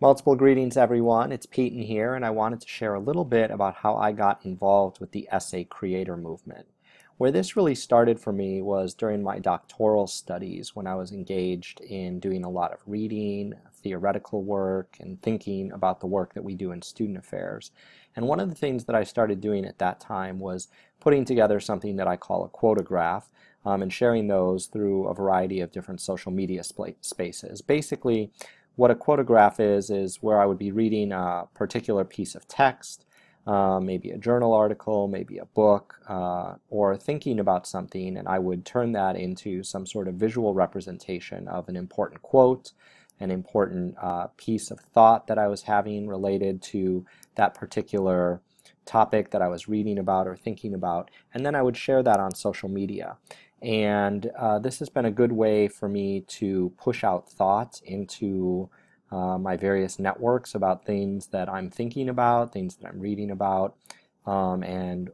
Multiple greetings, everyone. It's Peyton here, and I wanted to share a little bit about how I got involved with the essay creator movement. Where this really started for me was during my doctoral studies when I was engaged in doing a lot of reading, theoretical work, and thinking about the work that we do in student affairs. And one of the things that I started doing at that time was putting together something that I call a quotograph and sharing those through a variety of different social media spaces. Basically, what a quotograph is where I would be reading a particular piece of text, maybe a journal article, maybe a book, or thinking about something, and I would turn that into some sort of visual representation of an important quote, an important piece of thought that I was having related to that particular topic that I was reading about or thinking about, and then I would share that on social media. And this has been a good way for me to push out thoughts into my various networks about things that I'm thinking about, things that I'm reading about, and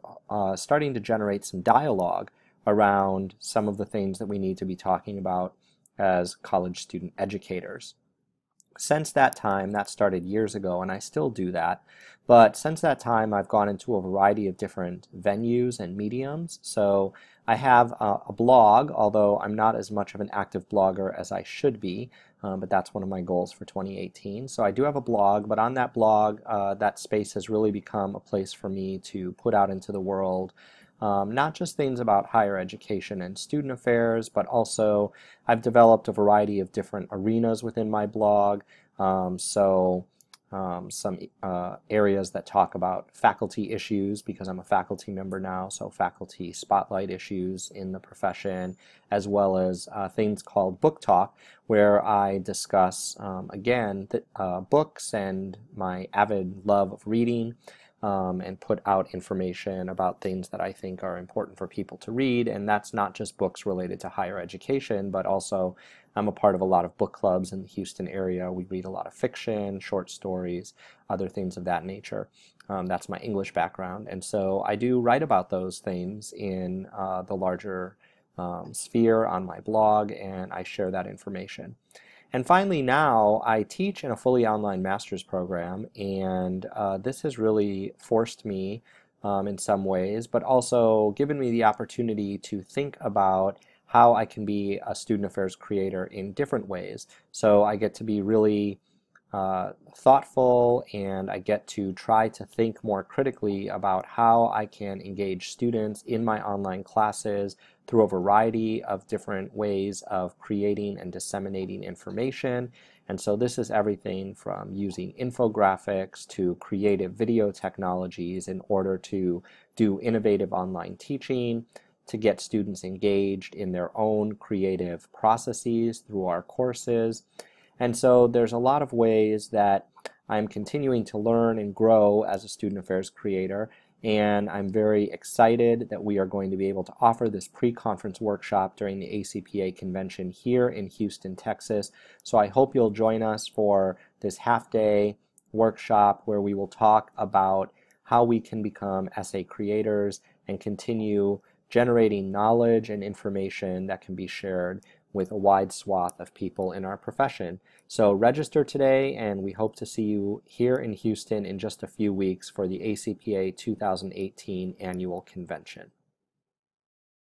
starting to generate some dialogue around some of the things that we need to be talking about as college student educators. Since that time, that started years ago, and I still do that, but since that time I've gone into a variety of different venues and mediums. So I have a blog, although I'm not as much of an active blogger as I should be, but that's one of my goals for 2018. So I do have a blog, but on that blog, that space has really become a place for me to put out into the world not just things about higher education and student affairs, but also I've developed a variety of different arenas within my blog. Some areas that talk about faculty issues, because I'm a faculty member now, so faculty spotlight issues in the profession, as well as things called Book Talk, where I discuss, again, books and my avid love of reading. And put out information about things that I think are important for people to read, and that's not just books related to higher education, but also I'm a part of a lot of book clubs in the Houston area. We read a lot of fiction, short stories, other things of that nature. That's my English background, and so I do write about those things in the larger sphere on my blog, and I share that information. And finally, now I teach in a fully online master's program, and this has really forced me in some ways, but also given me the opportunity to think about how I can be a student affairs creator in different ways. So I get to be really thoughtful, and I get to try to think more critically about how I can engage students in my online classes through a variety of different ways of creating and disseminating information. And so this is everything from using infographics to creative video technologies in order to do innovative online teaching, to get students engaged in their own creative processes through our courses. And so there's a lot of ways that I'm continuing to learn and grow as a student affairs creator, and I'm very excited that we are going to be able to offer this pre-conference workshop during the ACPA convention here in Houston, Texas. So I hope you'll join us for this half-day workshop where we will talk about how we can become essay creators and continue generating knowledge and information that can be shared with a wide swath of people in our profession. So register today, and we hope to see you here in Houston in just a few weeks for the ACPA 2018 annual convention.